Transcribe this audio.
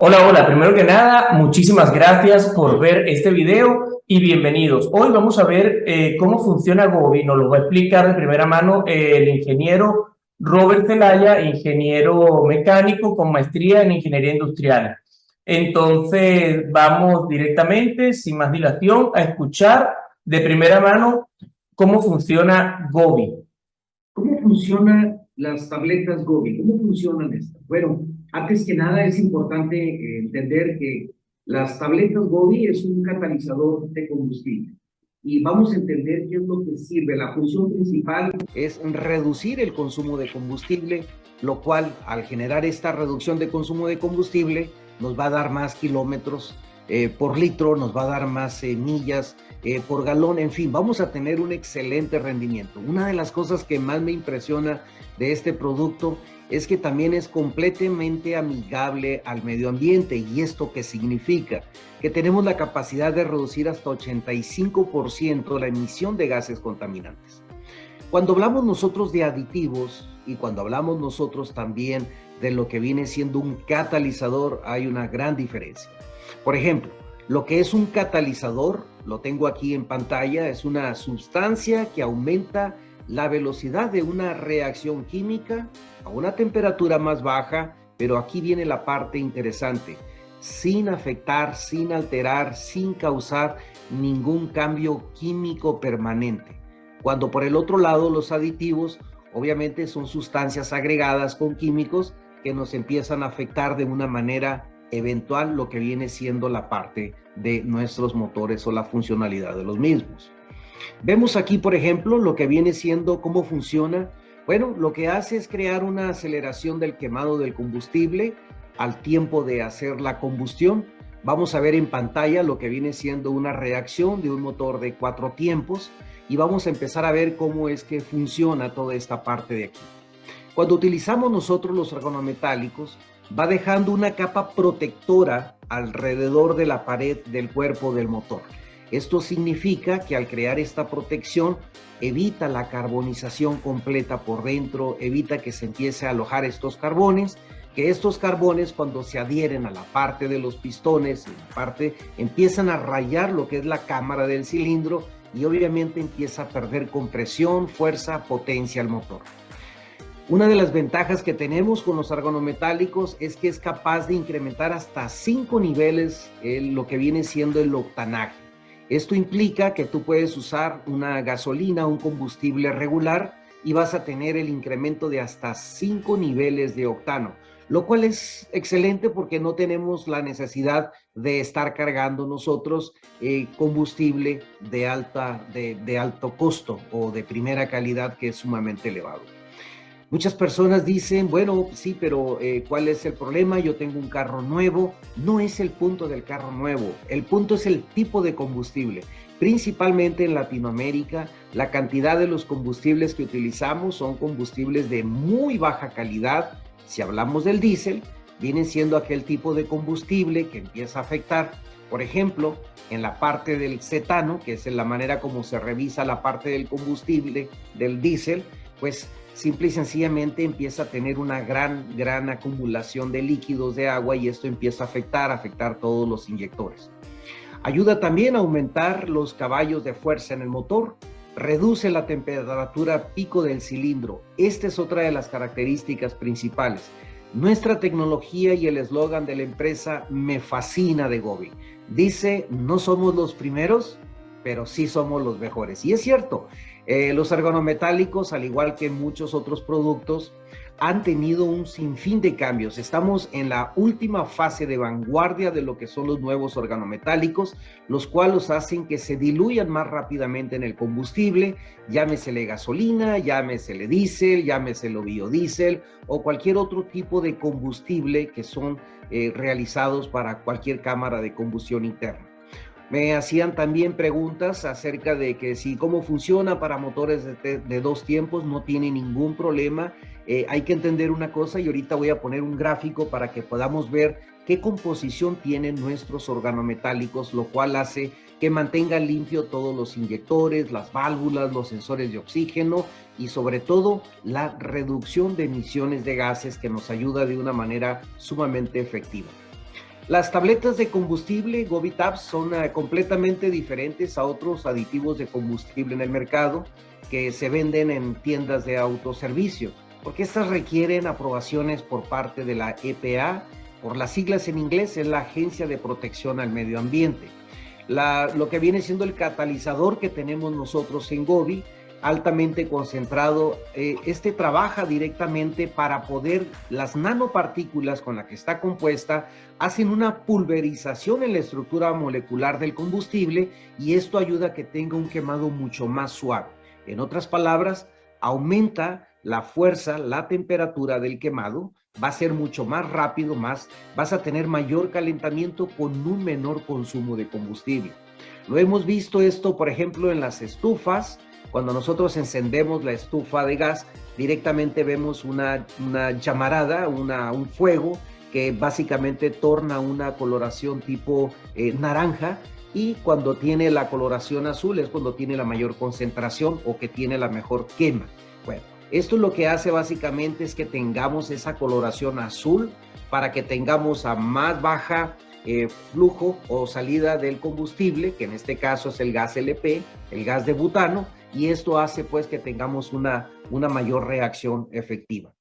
Hola, hola. Primero que nada, muchísimas gracias por ver este video y bienvenidos. Hoy vamos a ver cómo funciona Gobi. Nos lo va a explicar de primera mano el ingeniero Robert Zelaya, ingeniero mecánico con maestría en ingeniería industrial. Entonces, vamos directamente, sin más dilación, a escuchar de primera mano cómo funciona Gobi. ¿Cómo funcionan las tabletas Gobi? ¿Cómo funcionan estas? Bueno, antes que nada es importante entender que las tabletas Gobi es un catalizador de combustible y vamos a entender qué es lo que sirve. La función principal es reducir el consumo de combustible, lo cual al generar esta reducción de consumo de combustible nos va a dar más kilómetros por litro, nos va a dar más millas por galón, en fin, vamos a tener un excelente rendimiento. Una de las cosas que más me impresiona de este producto es que también es completamente amigable al medio ambiente. ¿Y esto qué significa? Que tenemos la capacidad de reducir hasta 85% la emisión de gases contaminantes. Cuando hablamos nosotros de aditivos y cuando hablamos nosotros también de lo que viene siendo un catalizador, hay una gran diferencia. Por ejemplo, lo que es un catalizador, lo tengo aquí en pantalla, es una sustancia que aumenta la velocidad de una reacción química a una temperatura más baja, pero aquí viene la parte interesante, sin afectar, sin alterar, sin causar ningún cambio químico permanente. Cuando por el otro lado los aditivos obviamente son sustancias agregadas con químicos que nos empiezan a afectar de una manera eventual lo que viene siendo la parte de nuestros motores o la funcionalidad de los mismos. Vemos aquí, por ejemplo, lo que viene siendo cómo funciona. Bueno, lo que hace es crear una aceleración del quemado del combustible al tiempo de hacer la combustión. Vamos a ver en pantalla lo que viene siendo una reacción de un motor de 4 tiempos y vamos a empezar a ver cómo es que funciona toda esta parte de aquí. Cuando utilizamos nosotros los organometálicos, va dejando una capa protectora alrededor de la pared del cuerpo del motor. Esto significa que al crear esta protección evita la carbonización completa por dentro, evita que se empiece a alojar estos carbones, que estos carbones cuando se adhieren a la parte de los pistones, empiezan a rayar lo que es la cámara del cilindro y obviamente empieza a perder compresión, fuerza, potencia al motor. Una de las ventajas que tenemos con los organometálicos es que es capaz de incrementar hasta 5 niveles lo que viene siendo el octanaje. Esto implica que tú puedes usar una gasolina, un combustible regular y vas a tener el incremento de hasta 5 niveles de octano, lo cual es excelente porque no tenemos la necesidad de estar cargando nosotros combustible de alto costo o de primera calidad que es sumamente elevado. Muchas personas dicen, bueno, sí, pero ¿cuál es el problema? Yo tengo un carro nuevo. No es el punto del carro nuevo, el punto es el tipo de combustible. Principalmente en Latinoamérica, la cantidad de los combustibles que utilizamos son combustibles de muy baja calidad. Si hablamos del diésel, viene siendo aquel tipo de combustible que empieza a afectar, por ejemplo, en la parte del cetano, que es en la manera como se revisa la parte del combustible del diésel, pues simple y sencillamente empieza a tener una gran acumulación de líquidos de agua y esto empieza a afectar todos los inyectores. Ayuda también a aumentar los caballos de fuerza en el motor, reduce la temperatura pico del cilindro. Esta es otra de las características principales. Nuestra tecnología y el eslogan de la empresa me fascina de Gobi. Dice, no somos los primeros, pero sí somos los mejores. Y es cierto, los organometálicos, al igual que muchos otros productos, han tenido un sinfín de cambios. Estamos en la última fase de vanguardia de lo que son los nuevos organometálicos, los cuales hacen que se diluyan más rápidamente en el combustible, llámesele gasolina, llámesele diésel, llámesele biodiesel o cualquier otro tipo de combustible que son realizados para cualquier cámara de combustión interna. Me hacían también preguntas acerca de que si cómo funciona para motores de 2 tiempos, no tiene ningún problema. Hay que entender una cosa y ahorita voy a poner un gráfico para que podamos ver qué composición tienen nuestros organometálicos, lo cual hace que mantengan limpio todos los inyectores, las válvulas, los sensores de oxígeno y sobre todo la reducción de emisiones de gases que nos ayuda de una manera sumamente efectiva. Las tabletas de combustible GoviTabs son completamente diferentes a otros aditivos de combustible en el mercado que se venden en tiendas de autoservicio, porque estas requieren aprobaciones por parte de la EPA, por las siglas en inglés, es la Agencia de Protección al Medio Ambiente. Lo que viene siendo el catalizador que tenemos nosotros en Govi, altamente concentrado, este trabaja directamente para poder, las nanopartículas con las que está compuesta, hacen una pulverización en la estructura molecular del combustible y esto ayuda a que tenga un quemado mucho más suave. En otras palabras, aumenta la fuerza, la temperatura del quemado, va a ser mucho más rápido, vas a tener mayor calentamiento con un menor consumo de combustible. Lo hemos visto esto, por ejemplo, en las estufas. Cuando nosotros encendemos la estufa de gas, directamente vemos una llamarada, un fuego que básicamente torna una coloración tipo naranja, y cuando tiene la coloración azul es cuando tiene la mayor concentración o que tiene la mejor quema. Bueno, esto lo que hace básicamente es que tengamos esa coloración azul para que tengamos a más baja flujo o salida del combustible, que en este caso es el gas LP, el gas de butano, y esto hace pues que tengamos una mayor reacción efectiva.